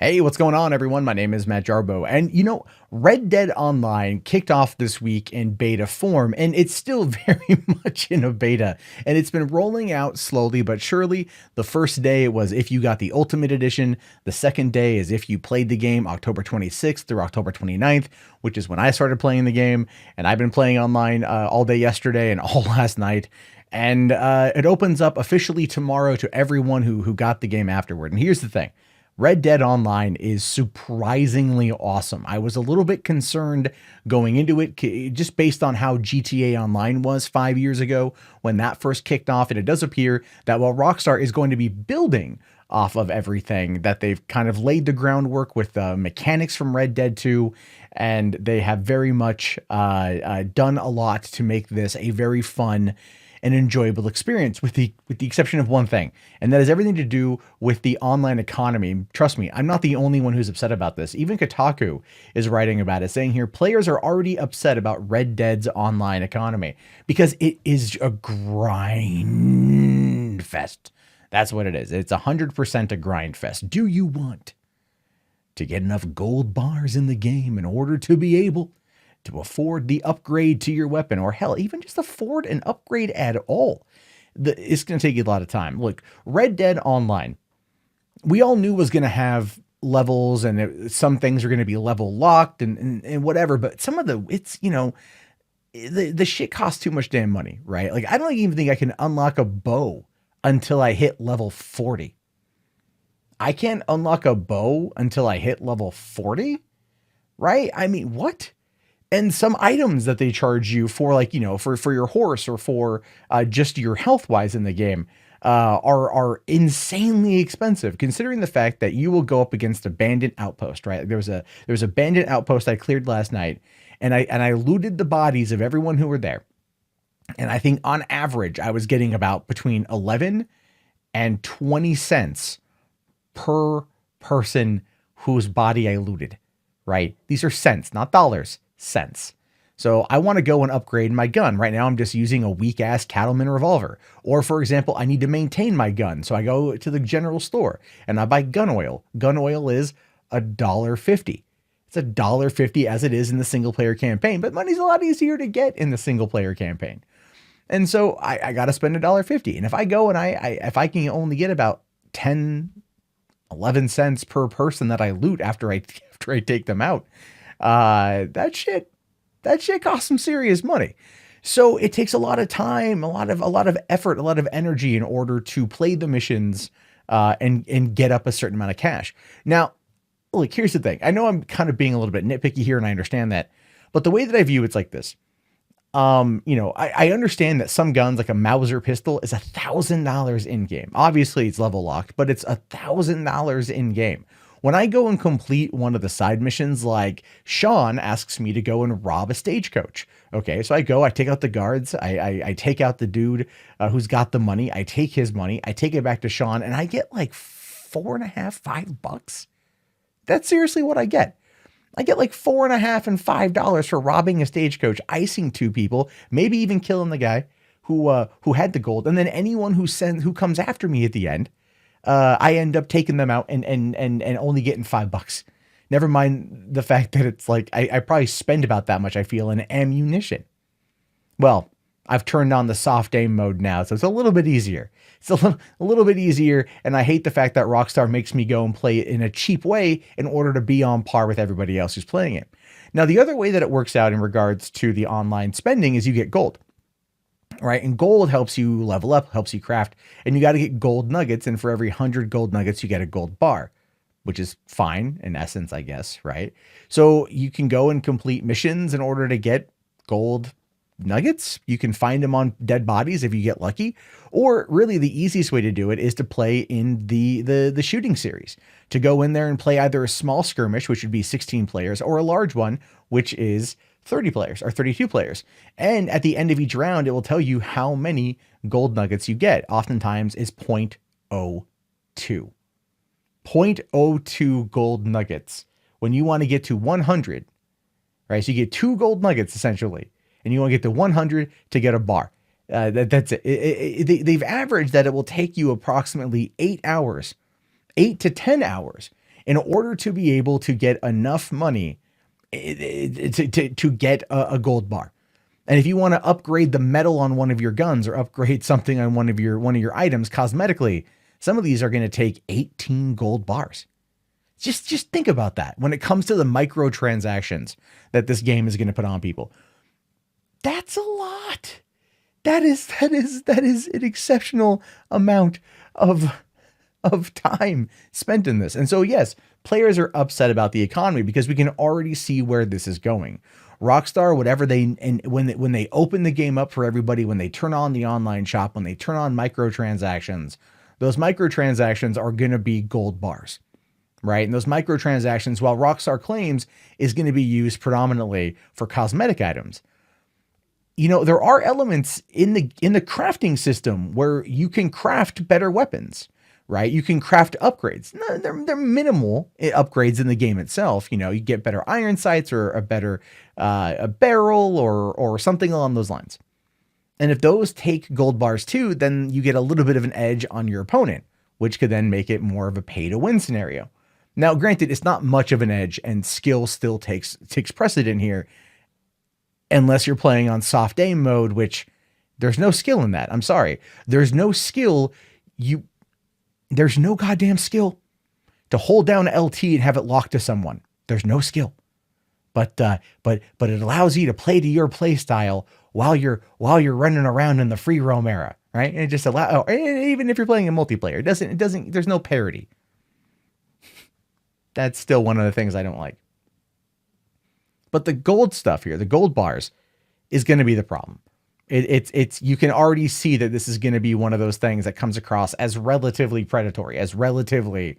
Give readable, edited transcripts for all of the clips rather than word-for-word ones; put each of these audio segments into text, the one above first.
Hey, what's going on, everyone? My name is Matt Jarbo. And Red Dead Online kicked off this week in beta form, and it's still very much in a beta. And it's been rolling out slowly but surely. The first day was if you got the Ultimate Edition. The second day is if you played the game October 26th through October 29th, which is when I started playing the game. And I've been playing online all day yesterday and all last night. And it opens up officially tomorrow to everyone who got the game afterward. And here's the thing. Red Dead Online is surprisingly awesome. I was a little bit concerned going into it just based on how GTA Online was 5 years ago when that first kicked off. And it does appear that while Rockstar is going to be building off of everything, that they've kind of laid the groundwork with the mechanics from Red Dead 2, and they have very much done a lot to make this a very fun an enjoyable experience, with the exception of one thing, and that is everything to do with the online economy. Trust me, I'm not the only one who's upset about this. Even Kotaku is writing about it, saying here players are already upset about Red Dead's online economy because it is a grind fest. That's what it is. It's 100% a grind fest. Do you want to get enough gold bars in the game in order to be able to afford the upgrade to your weapon, or hell, even just afford an upgrade at all? It's going to take you a lot of time. Look, Red Dead Online, we all knew was going to have levels, and some things are going to be level locked and whatever, but some of the shit costs too much damn money, right? Like, I don't even think I can unlock a bow until I hit level 40. I can't unlock a bow until I hit level 40, right? I mean, what? And some items that they charge you for, like, for your horse or for just your health wise in the game are insanely expensive, considering the fact that you will go up against a bandit outpost, right? There was a bandit outpost I cleared last night, and I looted the bodies of everyone who were there. And I think on average, I was getting about between 11 and 20 cents per person whose body I looted, right? These are cents, not dollars. Cents. So I want to go and upgrade my gun. Right now I'm just using a weak ass Cattleman revolver. Or for example, I need to maintain my gun. So I go to the general store and I buy gun oil. Gun oil is $1.50. It's $1.50 as it is in the single player campaign, but money's a lot easier to get in the single player campaign. And so I got to spend $1.50. And if I go and if I can only get about 10, 11 cents per person that I loot after I take them out, that shit costs some serious money. So it takes a lot of time, a lot of effort, a lot of energy in order to play the missions, and get up a certain amount of cash. Now, look, here's the thing. I know I'm kind of being a little bit nitpicky here, and I understand that, but the way that I view it's like this. I understand that some guns, like a Mauser pistol, is $1,000 in game. Obviously it's level locked, but it's $1,000 in game. When I go and complete one of the side missions, like Sean asks me to go and rob a stagecoach. Okay, so I go, I take out the guards, I take out the dude who's got the money, I take his money, I take it back to Sean, and I get like $4.50, $5. That's seriously what I get. I get like $4.50 and $5 for robbing a stagecoach, icing two people, maybe even killing the guy who had the gold, and then anyone who comes after me at the end. I end up taking them out and only getting $5. Never mind the fact that it's like, I probably spend about that much, I feel, in ammunition. Well, I've turned on the soft aim mode now, so it's a little bit easier. It's a little bit easier, and I hate the fact that Rockstar makes me go and play it in a cheap way in order to be on par with everybody else who's playing it. Now, the other way that it works out in regards to the online spending is you get gold. Right. And gold helps you level up, helps you craft, and you got to get gold nuggets. And for every 100 gold nuggets, you get a gold bar, which is fine in essence, I guess. Right. So you can go and complete missions in order to get gold nuggets. You can find them on dead bodies if you get lucky, or really the easiest way to do it is to play in the shooting series, to go in there and play either a small skirmish, which would be 16 players, or a large one, which is 30 players or 32 players. And at the end of each round, it will tell you how many gold nuggets you get. Oftentimes is 0.02. 0.02 gold nuggets. When you want to get to 100, right? So you get 2 gold nuggets essentially, and you want to get to 100 to get a bar. That's it. They've averaged that it will take you approximately 8 hours, 8 to 10 hours in order to be able to get enough money to get a gold bar. And if you want to upgrade the metal on one of your guns or upgrade something on one of your items cosmetically, some of these are going to take 18 gold bars. Just think about that when it comes to the microtransactions that this game is going to put on people. That's a lot. That is an exceptional amount of time spent in this. And so yes, players are upset about the economy because we can already see where this is going. Rockstar, whatever when they open the game up for everybody, when they turn on the online shop, when they turn on microtransactions, those microtransactions are going to be gold bars, right? And those microtransactions, while Rockstar claims, is going to be used predominantly for cosmetic items. You know, there are elements in the crafting system where you can craft better weapons, right? You can craft upgrades. No, they're minimal upgrades in the game itself. You know, you get better iron sights or a better a barrel or something along those lines. And if those take gold bars too, then you get a little bit of an edge on your opponent, which could then make it more of a pay to win scenario. Now, granted, it's not much of an edge and skill still takes precedent here, unless you're playing on soft aim mode, which there's no skill in that. I'm sorry. There's no skill. There's no goddamn skill to hold down LT and have it locked to someone. There's no skill. But it allows you to play to your play style while you're running around in the free roam era, right? And it just even if you're playing a multiplayer, it doesn't there's no parity. That's still one of the things I don't like. But the gold stuff here, the gold bars, is going to be the problem. It's you can already see that this is going to be one of those things that comes across as relatively predatory, as relatively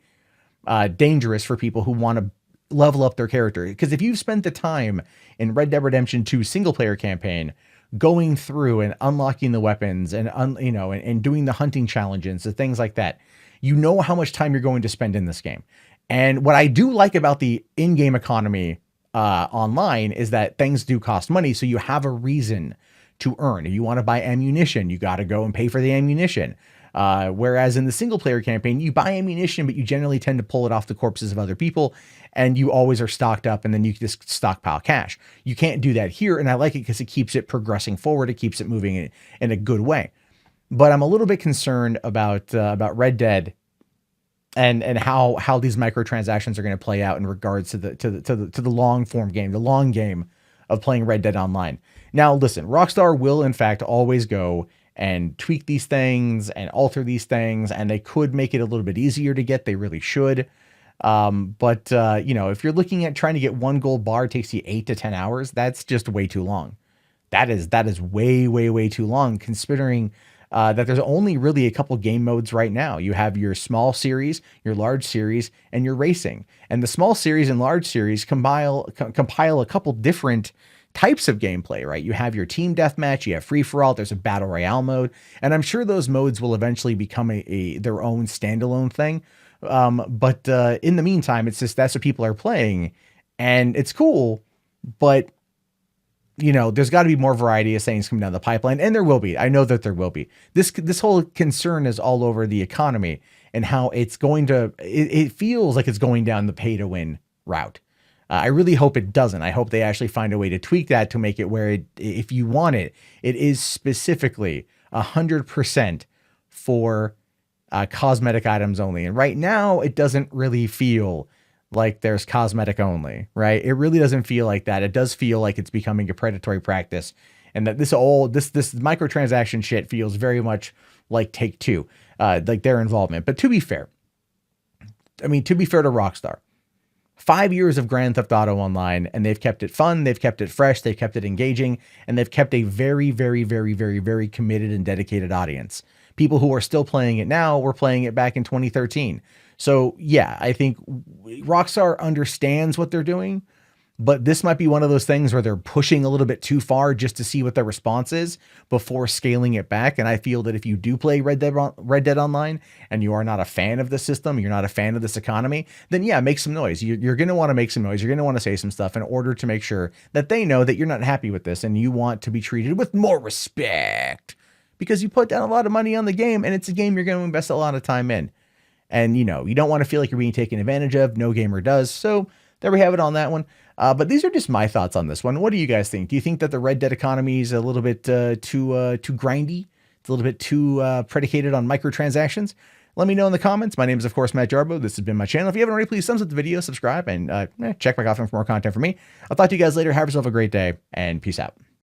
dangerous for people who want to level up their character. Because if you've spent the time in Red Dead Redemption 2 single player campaign going through and unlocking the weapons and and doing the hunting challenges and things like that, you know how much time you're going to spend in this game. And what I do like about the in-game economy online is that things do cost money, so you have a reason to earn. If you want to buy ammunition, you got to go and pay for the ammunition. Whereas in the single player campaign, you buy ammunition, but you generally tend to pull it off the corpses of other people, and you always are stocked up, and then you just stockpile cash. You can't do that here, and I like it because it keeps it progressing forward. It keeps it moving in a good way. But I'm a little bit concerned about Red Dead and how these microtransactions are going to play out in regards to the long form game, the long game of playing Red Dead Online. Now, listen, Rockstar will in fact always go and tweak these things and alter these things, and they could make it a little bit easier to get. They really should. But if you're looking at trying to get one gold bar takes you 8 to 10 hours, that's just way too long. That is way, way, way too long, considering that there's only really a couple game modes right now. You have your small series, your large series, and your racing. And the small series and large series compile a couple different types of gameplay, right? You have your team deathmatch, you have free for all, there's a battle royale mode, and I'm sure those modes will eventually become their own standalone thing. But in the meantime, it's just that's what people are playing, and it's cool, but there's got to be more variety of things coming down the pipeline, and there will be. I know that there will be. This whole concern is all over the economy and how it's going to. It feels like it's going down the pay to win route. I really hope it doesn't. I hope they actually find a way to tweak that to make it where if you want it, it is specifically 100% for cosmetic items only. And right now, it doesn't really feel like there's cosmetic only, right? It really doesn't feel like that. It does feel like it's becoming a predatory practice, and that this microtransaction shit feels very much like Take-Two, like their involvement. But to be fair to Rockstar, 5 years of Grand Theft Auto Online, and they've kept it fun, they've kept it fresh, they've kept it engaging, and they've kept a very, very, very, very, very committed and dedicated audience. People who are still playing it now were playing it back in 2013. So yeah, I think Rockstar understands what they're doing, but this might be one of those things where they're pushing a little bit too far just to see what their response is before scaling it back. And I feel that if you do play Red Dead Online and you are not a fan of the system, you're not a fan of this economy, then yeah, make some noise. You're going to want to make some noise. You're going to want to say some stuff in order to make sure that they know that you're not happy with this and you want to be treated with more respect because you put down a lot of money on the game and it's a game you're going to invest a lot of time in. And, you know, you don't want to feel like you're being taken advantage of. No gamer does. So there we have it on that one. But these are just my thoughts on this one. What do you guys think? Do you think that the Red Dead economy is a little bit too grindy? It's a little bit too predicated on microtransactions? Let me know in the comments. My name is, of course, Matt Jarbo. This has been my channel. If you haven't already, please thumbs up the video, subscribe, and check back often for more content from me. I'll talk to you guys later. Have yourself a great day, and peace out.